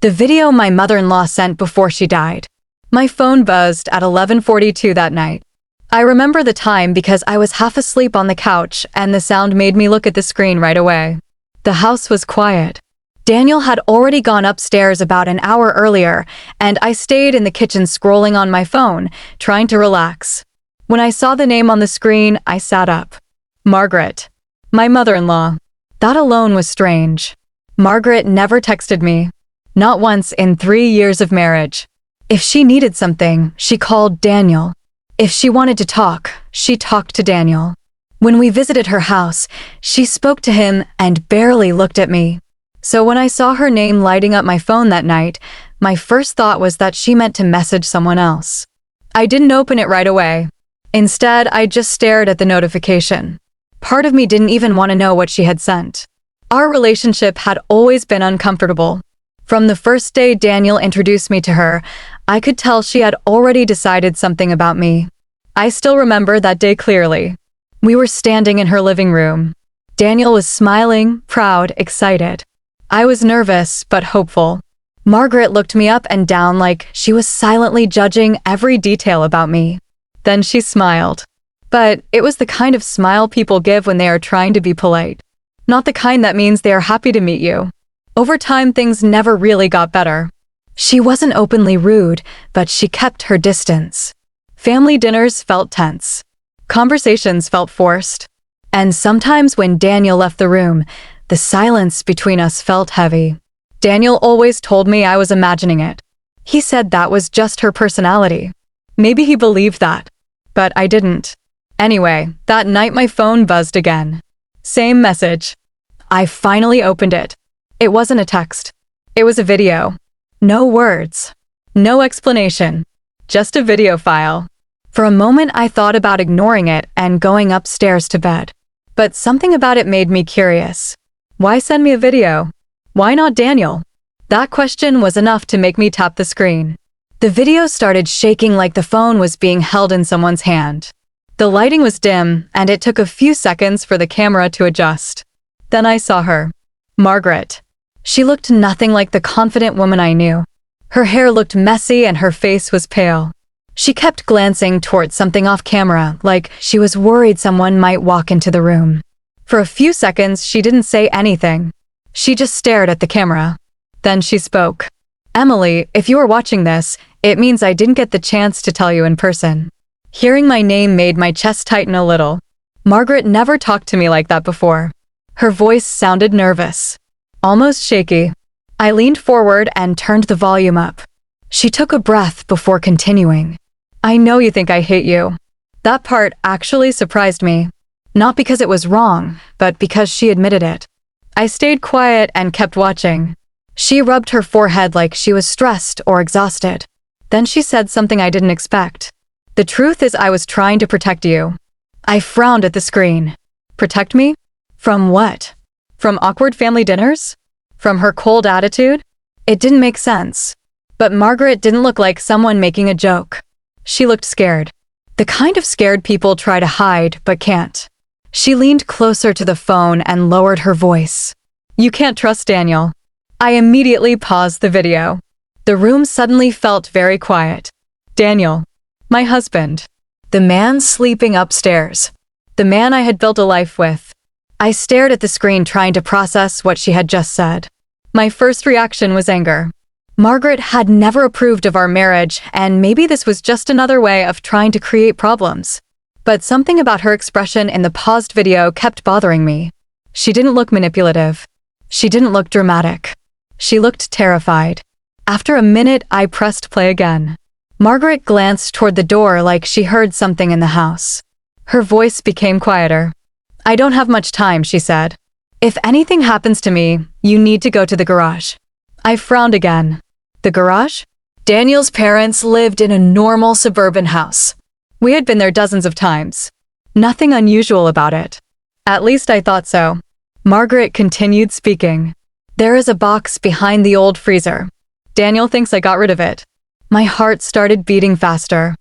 The video my mother-in-law sent before she died. My phone buzzed at 11:42 that night. I remember the time because I was half asleep on the couch and the sound made me look at the screen right away. The house was quiet. Daniel had already gone upstairs about an hour earlier, and I stayed in the kitchen scrolling on my phone, trying to relax. When I saw the name on the screen, I sat up. Margaret. My mother-in-law. That alone was strange. Margaret never texted me. Not once in 3 years of marriage. If she needed something, she called Daniel. If she wanted to talk, she talked to Daniel. When we visited her house, she spoke to him and barely looked at me. So when I saw her name lighting up my phone that night, my first thought was that she meant to message someone else. I didn't open it right away. Instead, I just stared at the notification. Part of me didn't even want to know what she had sent. Our relationship had always been uncomfortable. From the first day Daniel introduced me to her, I could tell she had already decided something about me. I still remember that day clearly. We were standing in her living room. Daniel was smiling, proud, excited. I was nervous, but hopeful. Margaret looked me up and down like she was silently judging every detail about me. Then she smiled. But it was the kind of smile people give when they are trying to be polite. Not the kind that means they are happy to meet you. Over time, things never really got better. She wasn't openly rude, but she kept her distance. Family dinners felt tense. Conversations felt forced. And sometimes when Daniel left the room, the silence between us felt heavy. Daniel always told me I was imagining it. He said that was just her personality. Maybe he believed that. But I didn't. Anyway, that night my phone buzzed again. Same message. I finally opened it. It wasn't a text. It was a video. No words. No explanation. Just a video file. For a moment I thought about ignoring it and going upstairs to bed. But something about it made me curious. Why send me a video? Why not Daniel? That question was enough to make me tap the screen. The video started shaking like the phone was being held in someone's hand. The lighting was dim, and it took a few seconds for the camera to adjust. Then I saw her. Margaret. She looked nothing like the confident woman I knew. Her hair looked messy and her face was pale. She kept glancing towards something off camera, like she was worried someone might walk into the room. For a few seconds, she didn't say anything. She just stared at the camera. Then she spoke. Emily, if you are watching this, it means I didn't get the chance to tell you in person. Hearing my name made my chest tighten a little. Margaret never talked to me like that before. Her voice sounded nervous. Almost shaky. I leaned forward and turned the volume up. She took a breath before continuing. I know you think I hate you. That part actually surprised me. Not because it was wrong, but because she admitted it. I stayed quiet and kept watching. She rubbed her forehead like she was stressed or exhausted. Then she said something I didn't expect. The truth is I was trying to protect you. I frowned at the screen. Protect me? From what? From awkward family dinners? From her cold attitude? It didn't make sense. But Margaret didn't look like someone making a joke. She looked scared. The kind of scared people try to hide but can't. She leaned closer to the phone and lowered her voice. You can't trust Daniel. I immediately paused the video. The room suddenly felt very quiet. Daniel. My husband. The man sleeping upstairs. The man I had built a life with. I stared at the screen trying to process what she had just said. My first reaction was anger. Margaret had never approved of our marriage, and maybe this was just another way of trying to create problems. But something about her expression in the paused video kept bothering me. She didn't look manipulative. She didn't look dramatic. She looked terrified. After a minute, I pressed play again. Margaret glanced toward the door like she heard something in the house. Her voice became quieter. I don't have much time, she said. If anything happens to me, you need to go to the garage. I frowned again. The garage? Daniel's parents lived in a normal suburban house. We had been there dozens of times. Nothing unusual about it. At least I thought so. Margaret continued speaking. There is a box behind the old freezer. Daniel thinks I got rid of it. My heart started beating faster.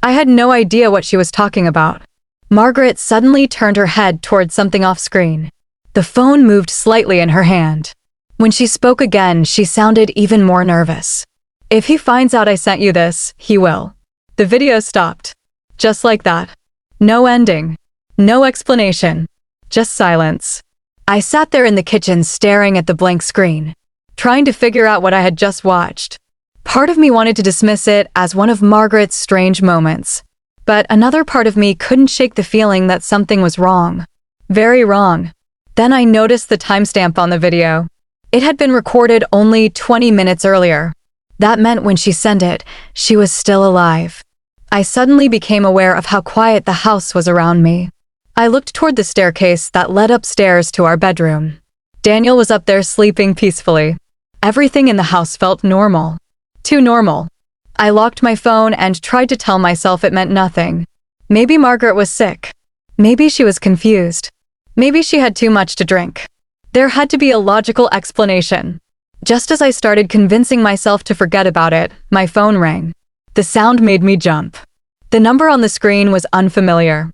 I had no idea what she was talking about. Margaret suddenly turned her head towards something off screen. The phone moved slightly in her hand. When she spoke again, she sounded even more nervous. If he finds out I sent you this, he will. The video stopped. Just like that. No ending. No explanation. Just silence. I sat there in the kitchen staring at the blank screen, trying to figure out what I had just watched. Part of me wanted to dismiss it as one of Margaret's strange moments, but another part of me couldn't shake the feeling that something was wrong. Very wrong. Then I noticed the timestamp on the video. It had been recorded only 20 minutes earlier. That meant when she sent it, she was still alive. I suddenly became aware of how quiet the house was around me. I looked toward the staircase that led upstairs to our bedroom. Daniel was up there sleeping peacefully. Everything in the house felt normal. Too normal. I locked my phone and tried to tell myself it meant nothing. Maybe Margaret was sick. Maybe she was confused. Maybe she had too much to drink. There had to be a logical explanation. Just as I started convincing myself to forget about it, my phone rang. The sound made me jump. The number on the screen was unfamiliar.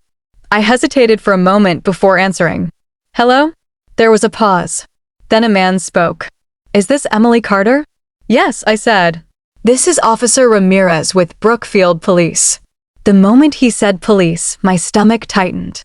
I hesitated for a moment before answering. Hello? There was a pause. Then a man spoke. Is this Emily Carter? Yes, I said. This is Officer Ramirez with Brookfield Police. The moment he said police, my stomach tightened.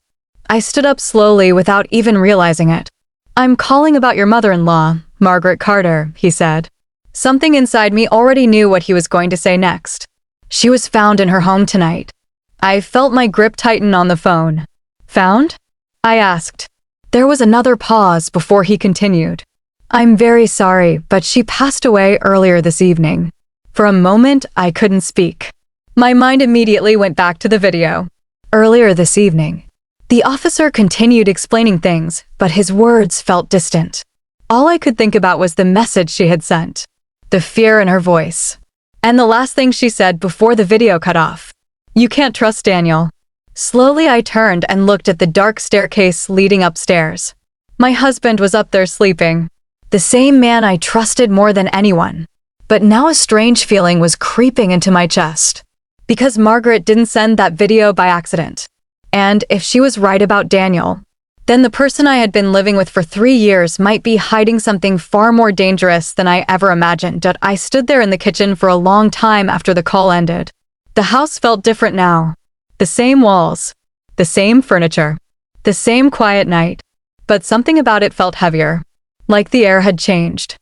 I stood up slowly without even realizing it. I'm calling about your mother-in-law, Margaret Carter, he said. Something inside me already knew what he was going to say next. She was found in her home tonight. I felt my grip tighten on the phone. Found? I asked. There was another pause before he continued. I'm very sorry, but she passed away earlier this evening. For a moment, I couldn't speak. My mind immediately went back to the video. Earlier this evening. The officer continued explaining things, but his words felt distant. All I could think about was the message she had sent. The fear in her voice. And the last thing she said before the video cut off. You can't trust Daniel. Slowly I turned and looked at the dark staircase leading upstairs. My husband was up there sleeping. The same man I trusted more than anyone. But now a strange feeling was creeping into my chest. Because Margaret didn't send that video by accident. And if she was right about Daniel, then the person I had been living with for 3 years might be hiding something far more dangerous than I ever imagined. I stood there in the kitchen for a long time after the call ended. The house felt different now. The same walls, the same furniture, the same quiet night, but something about it felt heavier, like the air had changed.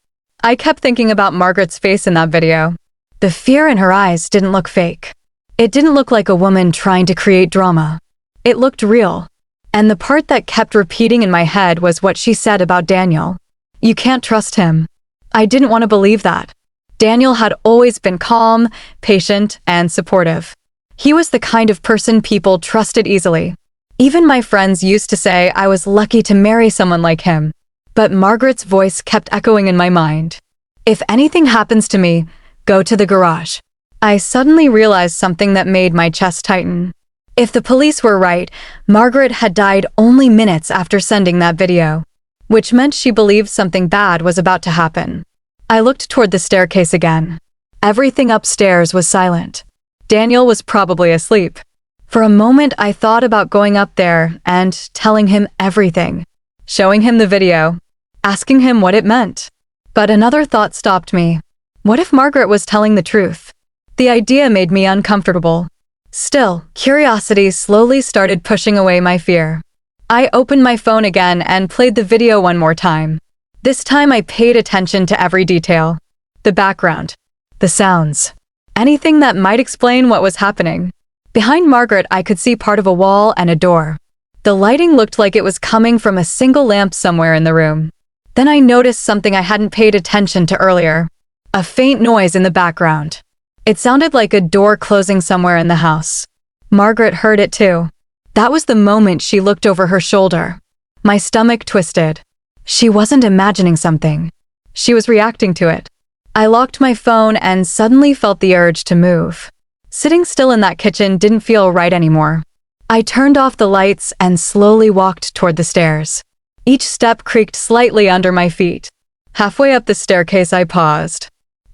I kept thinking about Margaret's face in that video. The fear in her eyes didn't look fake. It didn't look like a woman trying to create drama. It looked real. And the part that kept repeating in my head was what she said about Daniel. You can't trust him. I didn't want to believe that. Daniel had always been calm, patient, and supportive. He was the kind of person people trusted easily. Even my friends used to say I was lucky to marry someone like him. But Margaret's voice kept echoing in my mind. If anything happens to me, go to the garage. I suddenly realized something that made my chest tighten. If the police were right, Margaret had died only minutes after sending that video, which meant she believed something bad was about to happen. I looked toward the staircase again. Everything upstairs was silent. Daniel was probably asleep. For a moment, I thought about going up there and telling him everything, showing him the video, asking him what it meant. But another thought stopped me. What if Margaret was telling the truth? The idea made me uncomfortable. Still, curiosity slowly started pushing away my fear. I opened my phone again and played the video one more time. This time I paid attention to every detail. The background. The sounds. Anything that might explain what was happening. Behind Margaret, I could see part of a wall and a door. The lighting looked like it was coming from a single lamp somewhere in the room. Then I noticed something I hadn't paid attention to earlier. A faint noise in the background. It sounded like a door closing somewhere in the house. Margaret heard it too. That was the moment she looked over her shoulder. My stomach twisted. She wasn't imagining something. She was reacting to it. I locked my phone and suddenly felt the urge to move. Sitting still in that kitchen didn't feel right anymore. I turned off the lights and slowly walked toward the stairs. Each step creaked slightly under my feet. Halfway up the staircase, I paused.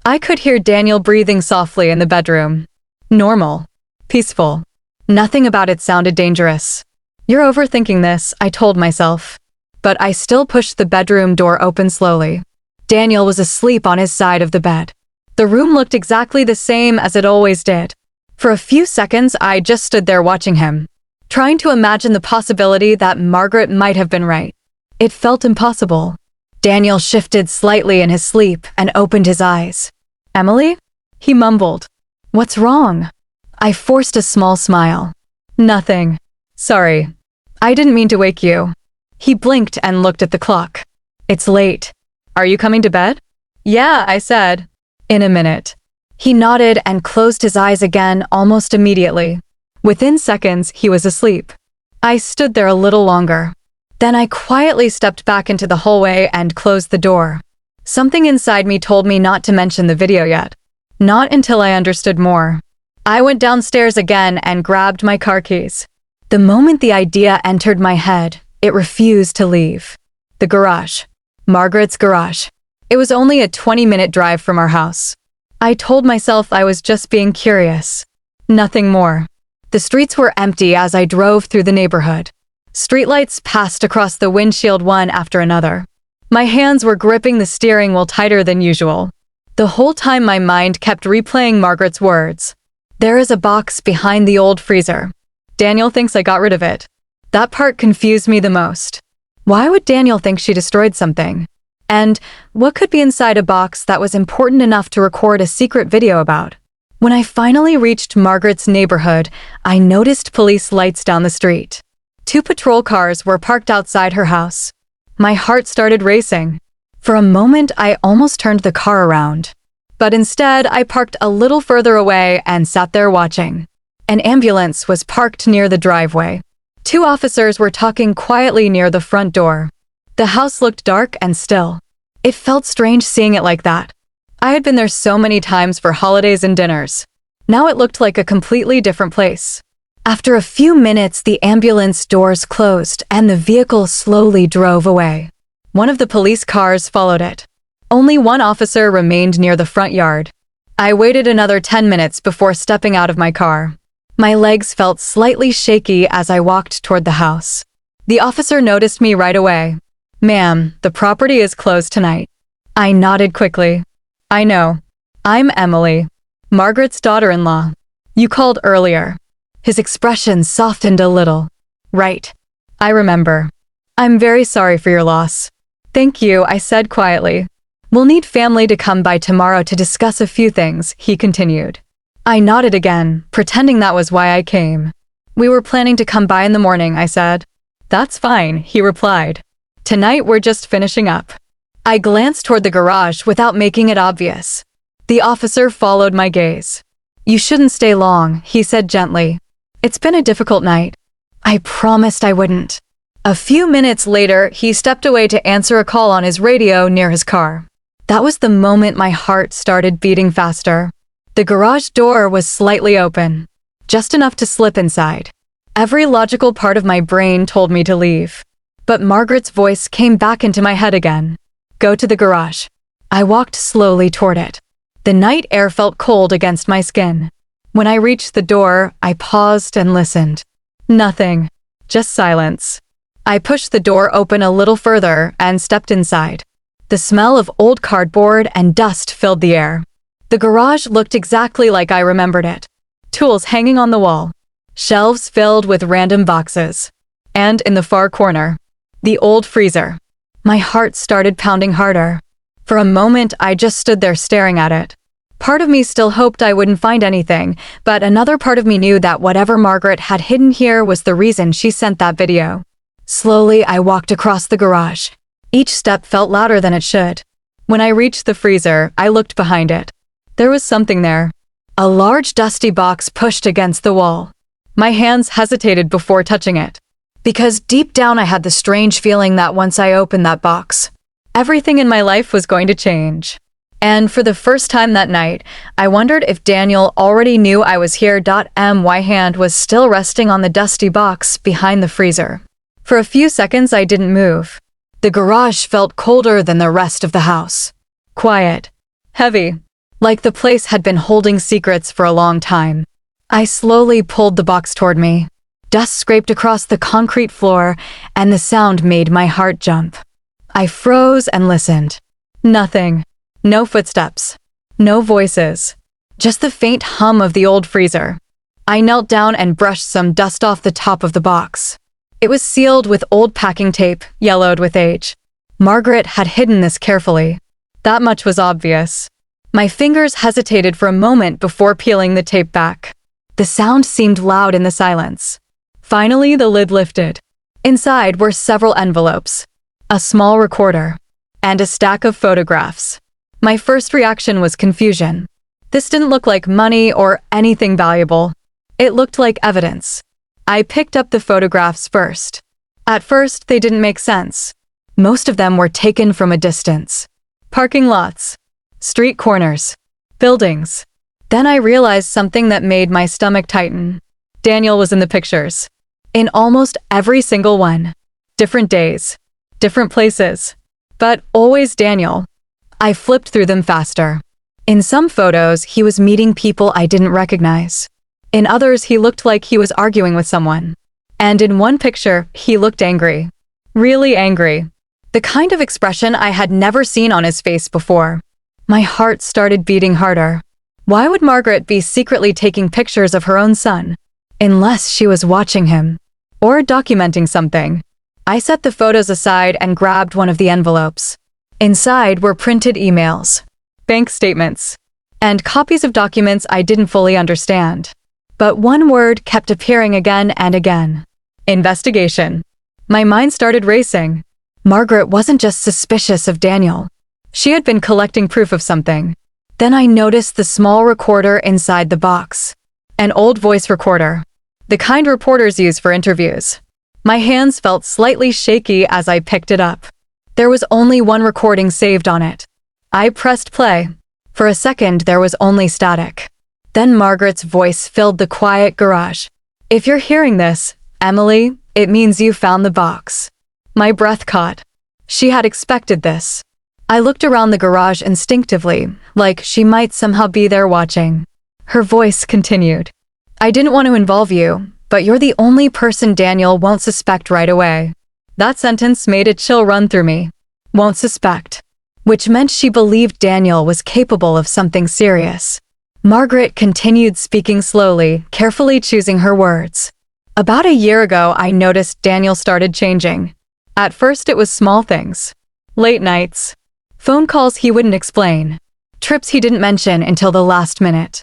I could hear Daniel breathing softly in the bedroom. Normal. Peaceful. Nothing about it sounded dangerous. You're overthinking this, I told myself. But I still pushed the bedroom door open slowly. Daniel was asleep on his side of the bed. The room looked exactly the same as it always did. For a few seconds, I just stood there watching him, trying to imagine the possibility that Margaret might have been right. It felt impossible. Daniel shifted slightly in his sleep and opened his eyes. "Emily?" he mumbled. "What's wrong?" I forced a small smile. "Nothing. Sorry. I didn't mean to wake you." He blinked and looked at the clock. "It's late. Are you coming to bed?" "Yeah," I said. "In a minute." He nodded and closed his eyes again almost immediately. Within seconds, he was asleep. I stood there a little longer. Then I quietly stepped back into the hallway and closed the door. Something inside me told me not to mention the video yet. Not until I understood more. I went downstairs again and grabbed my car keys. The moment the idea entered my head, it refused to leave. The garage. Margaret's garage. It was only a 20-minute drive from our house. I told myself I was just being curious. Nothing more. The streets were empty as I drove through the neighborhood. Streetlights passed across the windshield one after another. My hands were gripping the steering wheel tighter than usual. The whole time my mind kept replaying Margaret's words. "There is a box behind the old freezer. Daniel thinks I got rid of it." That part confused me the most. Why would Daniel think she destroyed something? And what could be inside a box that was important enough to record a secret video about? When I finally reached Margaret's neighborhood, I noticed police lights down the street. 2 patrol cars were parked outside her house. My heart started racing. For a moment, I almost turned the car around. But instead, I parked a little further away and sat there watching. An ambulance was parked near the driveway. 2 officers were talking quietly near the front door. The house looked dark and still. It felt strange seeing it like that. I had been there so many times for holidays and dinners. Now it looked like a completely different place. After a few minutes, the ambulance doors closed and the vehicle slowly drove away. One of the police cars followed it. Only one officer remained near the front yard. I waited another 10 minutes before stepping out of my car. My legs felt slightly shaky as I walked toward the house. The officer noticed me right away. "Ma'am, the property is closed tonight." I nodded quickly. "I know. I'm Emily, Margaret's daughter-in-law. You called earlier." His expression softened a little. "Right. I remember. I'm very sorry for your loss." "Thank you," I said quietly. "We'll need family to come by tomorrow to discuss a few things," he continued. I nodded again, pretending that was why I came. "We were planning to come by in the morning," I said. "That's fine," he replied. "Tonight we're just finishing up." I glanced toward the garage without making it obvious. The officer followed my gaze. "You shouldn't stay long," he said gently. "It's been a difficult night." I promised I wouldn't. A few minutes later, he stepped away to answer a call on his radio near his car. That was the moment my heart started beating faster. The garage door was slightly open, just enough to slip inside. Every logical part of my brain told me to leave. But Margaret's voice came back into my head again. "Go to the garage." I walked slowly toward it. The night air felt cold against my skin. When I reached the door, I paused and listened. Nothing. Just silence. I pushed the door open a little further and stepped inside. The smell of old cardboard and dust filled the air. The garage looked exactly like I remembered it. Tools hanging on the wall. Shelves filled with random boxes. And in the far corner, the old freezer. My heart started pounding harder. For a moment, I just stood there staring at it. Part of me still hoped I wouldn't find anything, but another part of me knew that whatever Margaret had hidden here was the reason she sent that video. Slowly, I walked across the garage. Each step felt louder than it should. When I reached the freezer, I looked behind it. There was something there. A large dusty box pushed against the wall. My hands hesitated before touching it. Because deep down I had the strange feeling that once I opened that box, everything in my life was going to change. And for the first time that night, I wondered if Daniel already knew I was here. My hand was still resting on the dusty box behind the freezer. For a few seconds I didn't move. The garage felt colder than the rest of the house. Quiet. Heavy. Like the place had been holding secrets for a long time. I slowly pulled the box toward me. Dust scraped across the concrete floor, and the sound made my heart jump. I froze and listened. Nothing. No footsteps. No voices. Just the faint hum of the old freezer. I knelt down and brushed some dust off the top of the box. It was sealed with old packing tape, yellowed with age. Margaret had hidden this carefully. That much was obvious. My fingers hesitated for a moment before peeling the tape back. The sound seemed loud in the silence. Finally, the lid lifted. Inside were several envelopes, a small recorder, and a stack of photographs. My first reaction was confusion. This didn't look like money or anything valuable. It looked like evidence. I picked up the photographs first. At first, they didn't make sense. Most of them were taken from a distance. Parking lots, street corners, buildings. Then I realized something that made my stomach tighten. Daniel was in the pictures. In almost every single one. Different days, different places, but always Daniel. I flipped through them faster. In some photos, he was meeting people I didn't recognize. In others, he looked like he was arguing with someone. And in one picture, he looked angry. Really angry. The kind of expression I had never seen on his face before. My heart started beating harder. Why would Margaret be secretly taking pictures of her own son? Unless she was watching him. Or documenting something. I set the photos aside and grabbed one of the envelopes. Inside were printed emails, bank statements, and copies of documents I didn't fully understand. But one word kept appearing again and again. Investigation. My mind started racing. Margaret wasn't just suspicious of Daniel. She had been collecting proof of something. Then I noticed the small recorder inside the box. An old voice recorder. The kind reporters use for interviews. My hands felt slightly shaky as I picked it up. There was only one recording saved on it. I pressed play. For a second, there was only static. Then Margaret's voice filled the quiet garage. If you're hearing this, Emily, it means you found the box. My breath caught. She had expected this. I looked around the garage instinctively, like she might somehow be there watching. Her voice continued. I didn't want to involve you, but you're the only person Daniel won't suspect right away. That sentence made a chill run through me. Won't suspect. Which meant she believed Daniel was capable of something serious. Margaret continued speaking slowly, carefully choosing her words. About a year ago, I noticed Daniel started changing. At first, it was small things. Late nights. Phone calls he wouldn't explain. Trips he didn't mention until the last minute.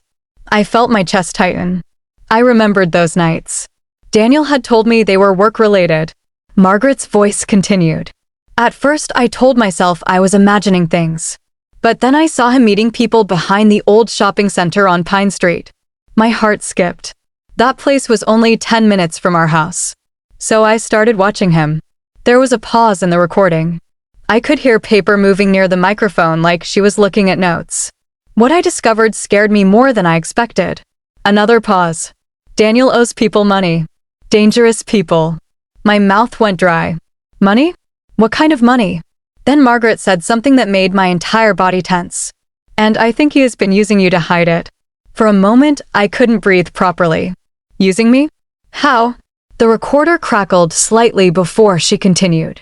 I felt my chest tighten. I remembered those nights. Daniel had told me they were work-related. Margaret's voice continued. At first, I told myself I was imagining things. But then I saw him meeting people behind the old shopping center on Pine Street. My heart skipped. That place was only 10 minutes from our house. So I started watching him. There was a pause in the recording. I could hear paper moving near the microphone like she was looking at notes. What I discovered scared me more than I expected. Another pause. Daniel owes people money. Dangerous people. My mouth went dry. Money? What kind of money? Then Margaret said something that made my entire body tense. And I think he has been using you to hide it. For a moment, I couldn't breathe properly. Using me? How? The recorder crackled slightly before she continued.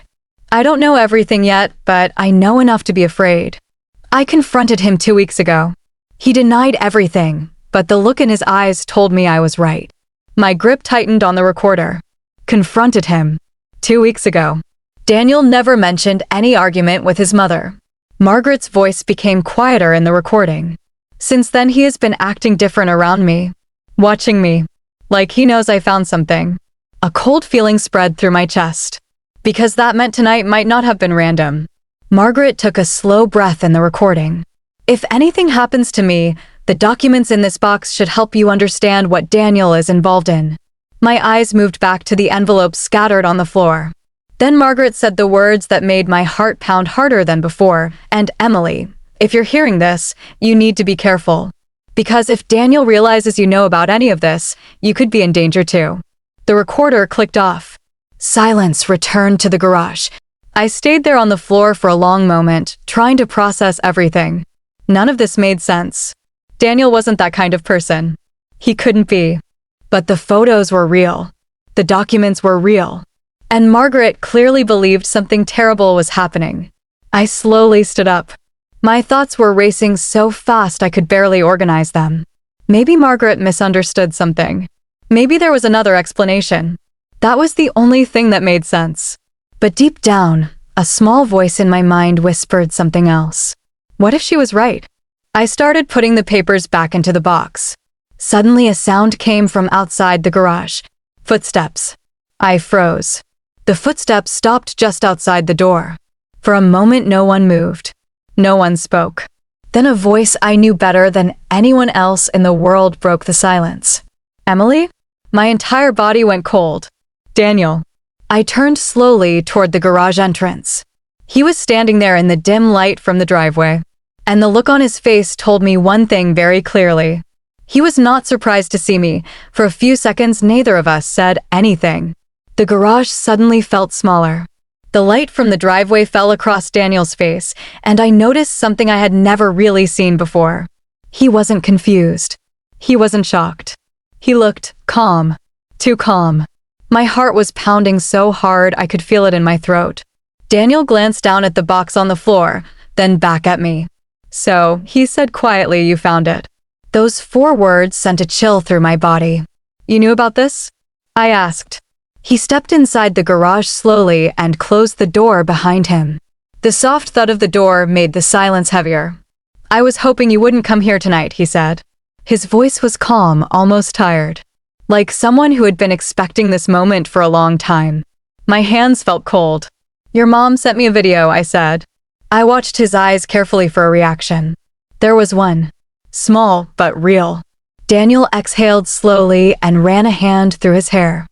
I don't know everything yet, but I know enough to be afraid. I confronted him 2 weeks ago. He denied everything, but the look in his eyes told me I was right. My grip tightened on the recorder. Confronted him. 2 weeks ago. Daniel never mentioned any argument with his mother. Margaret's voice became quieter in the recording. Since then, he has been acting different around me. Watching me. Like he knows I found something. A cold feeling spread through my chest. Because that meant tonight might not have been random. Margaret took a slow breath in the recording. If anything happens to me, the documents in this box should help you understand what Daniel is involved in. My eyes moved back to the envelopes scattered on the floor. Then Margaret said the words that made my heart pound harder than before, and Emily, if you're hearing this, you need to be careful. Because if Daniel realizes you know about any of this, you could be in danger too. The recorder clicked off. Silence returned to the garage. I stayed there on the floor for a long moment, trying to process everything. None of this made sense. Daniel wasn't that kind of person. He couldn't be. But the photos were real. The documents were real. And Margaret clearly believed something terrible was happening. I slowly stood up. My thoughts were racing so fast I could barely organize them. Maybe Margaret misunderstood something. Maybe there was another explanation. That was the only thing that made sense. But deep down, a small voice in my mind whispered something else. What if she was right? I started putting the papers back into the box. Suddenly a sound came from outside the garage. Footsteps. I froze. The footsteps stopped just outside the door. For a moment no one moved. No one spoke. Then a voice I knew better than anyone else in the world broke the silence. Emily? My entire body went cold. Daniel. I turned slowly toward the garage entrance. He was standing there in the dim light from the driveway, and the look on his face told me one thing very clearly. He was not surprised to see me. For a few seconds, neither of us said anything. The garage suddenly felt smaller. The light from the driveway fell across Daniel's face, and I noticed something I had never really seen before. He wasn't confused. He wasn't shocked. He looked calm. Too calm. My heart was pounding so hard I could feel it in my throat. Daniel glanced down at the box on the floor, then back at me. So, he said quietly, you found it. Those 4 words sent a chill through my body. You knew about this? I asked. He stepped inside the garage slowly and closed the door behind him. The soft thud of the door made the silence heavier. I was hoping you wouldn't come here tonight, he said. His voice was calm, almost tired. Like someone who had been expecting this moment for a long time. My hands felt cold. Your mom sent me a video, I said. I watched his eyes carefully for a reaction. There was one. Small, but real. Daniel exhaled slowly and ran a hand through his hair.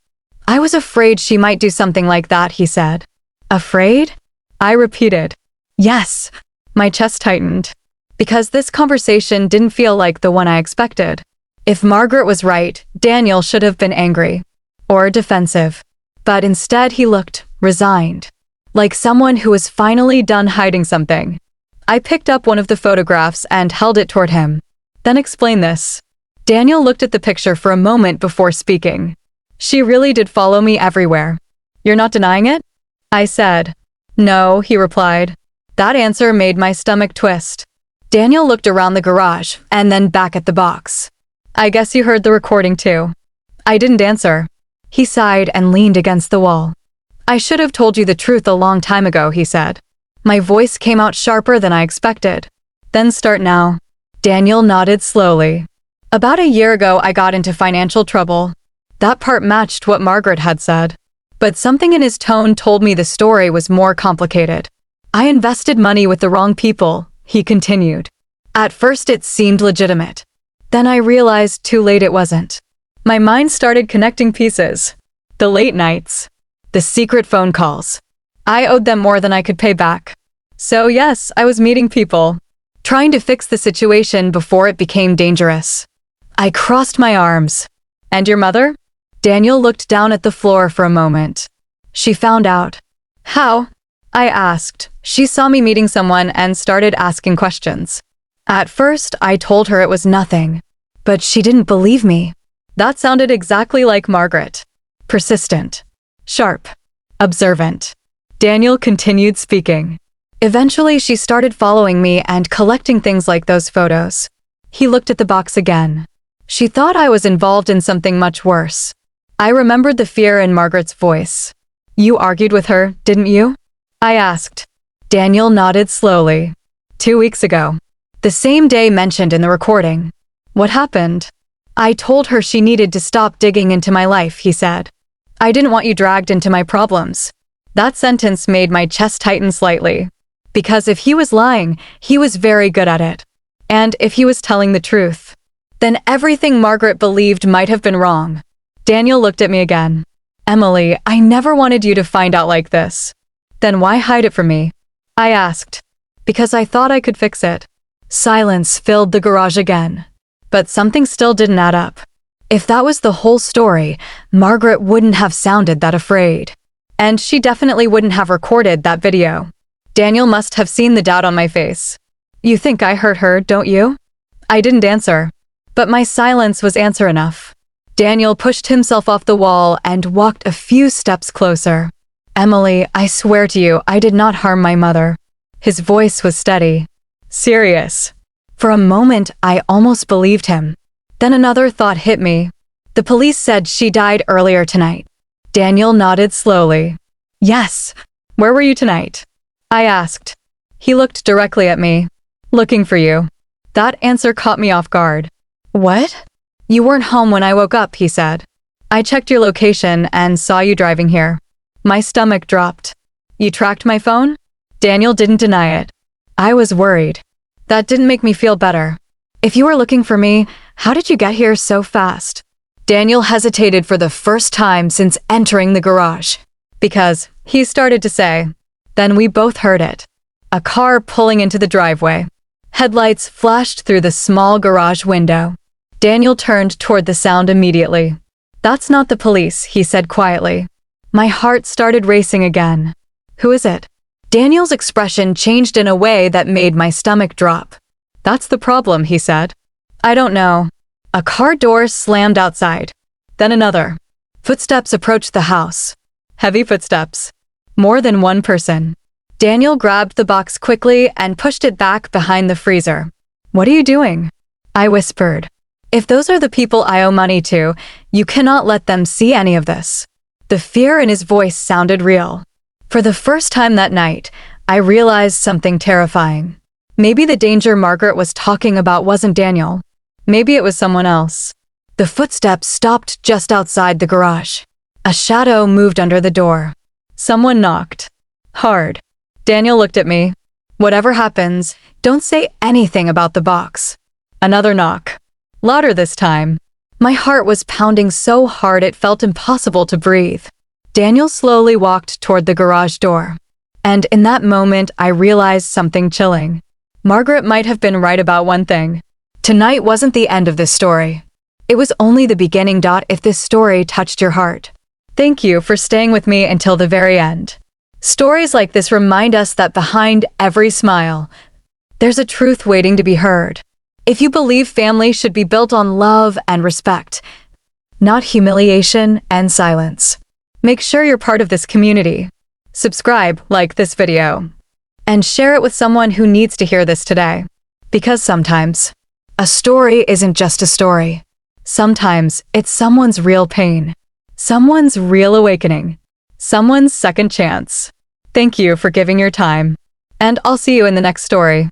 I was afraid she might do something like that, he said. Afraid? I repeated. Yes. My chest tightened. Because this conversation didn't feel like the one I expected. If Margaret was right, Daniel should have been angry. Or defensive. But instead he looked resigned. Like someone who was finally done hiding something. I picked up one of the photographs and held it toward him. Then explain this. Daniel looked at the picture for a moment before speaking. She really did follow me everywhere. You're not denying it? I said. No, he replied. That answer made my stomach twist. Daniel looked around the garage and then back at the box. I guess you heard the recording too. I didn't answer. He sighed and leaned against the wall. I should have told you the truth a long time ago, he said. My voice came out sharper than I expected. Then start now. Daniel nodded slowly. About a year ago, I got into financial trouble. That part matched what Margaret had said. But something in his tone told me the story was more complicated. I invested money with the wrong people, he continued. At first it seemed legitimate. Then I realized too late it wasn't. My mind started connecting pieces. The late nights. The secret phone calls. I owed them more than I could pay back. So yes, I was meeting people. Trying to fix the situation before it became dangerous. I crossed my arms. And your mother? Daniel looked down at the floor for a moment. She found out. How? I asked. She saw me meeting someone and started asking questions. At first, I told her it was nothing. But she didn't believe me. That sounded exactly like Margaret. Persistent. Sharp. Observant. Daniel continued speaking. Eventually, she started following me and collecting things like those photos. He looked at the box again. She thought I was involved in something much worse. I remembered the fear in Margaret's voice. You argued with her, didn't you? I asked. Daniel nodded slowly. 2 weeks ago. The same day mentioned in the recording. What happened? I told her she needed to stop digging into my life, he said. I didn't want you dragged into my problems. That sentence made my chest tighten slightly. Because if he was lying, he was very good at it. And if he was telling the truth, then everything Margaret believed might have been wrong. Daniel looked at me again. Emily, I never wanted you to find out like this. Then why hide it from me? I asked. Because I thought I could fix it. Silence filled the garage again. But something still didn't add up. If that was the whole story, Margaret wouldn't have sounded that afraid. And she definitely wouldn't have recorded that video. Daniel must have seen the doubt on my face. You think I hurt her, don't you? I didn't answer. But my silence was answer enough. Daniel pushed himself off the wall and walked a few steps closer. Emily, I swear to you, I did not harm my mother. His voice was steady. Serious. For a moment, I almost believed him. Then another thought hit me. The police said she died earlier tonight. Daniel nodded slowly. Yes. Where were you tonight? I asked. He looked directly at me. Looking for you. That answer caught me off guard. What? You weren't home when I woke up, he said. I checked your location and saw you driving here. My stomach dropped. You tracked my phone? Daniel didn't deny it. I was worried. That didn't make me feel better. If you were looking for me, how did you get here so fast? Daniel hesitated for the first time since entering the garage. Because, he started to say. Then we both heard it. A car pulling into the driveway. Headlights flashed through the small garage window. Daniel turned toward the sound immediately. That's not the police, he said quietly. My heart started racing again. Who is it? Daniel's expression changed in a way that made my stomach drop. That's the problem, he said. I don't know. A car door slammed outside. Then another. Footsteps approached the house. Heavy footsteps. More than one person. Daniel grabbed the box quickly and pushed it back behind the freezer. What are you doing? I whispered. If those are the people I owe money to, you cannot let them see any of this. The fear in his voice sounded real. For the first time that night, I realized something terrifying. Maybe the danger Margaret was talking about wasn't Daniel. Maybe it was someone else. The footsteps stopped just outside the garage. A shadow moved under the door. Someone knocked. Hard. Daniel looked at me. Whatever happens, don't say anything about the box. Another knock. Louder this time. My heart was pounding so hard it felt impossible to breathe. Daniel slowly walked toward the garage door. And in that moment, I realized something chilling. Margaret might have been right about one thing. Tonight wasn't the end of this story. It was only the beginning. If this story touched your heart. Thank you for staying with me until the very end. Stories like this remind us that behind every smile, there's a truth waiting to be heard. If you believe family should be built on love and respect, not humiliation and silence, make sure you're part of this community. Subscribe, like this video, and share it with someone who needs to hear this today. Because sometimes, a story isn't just a story. Sometimes it's someone's real pain, someone's real awakening, someone's second chance. Thank you for giving your time, and I'll see you in the next story.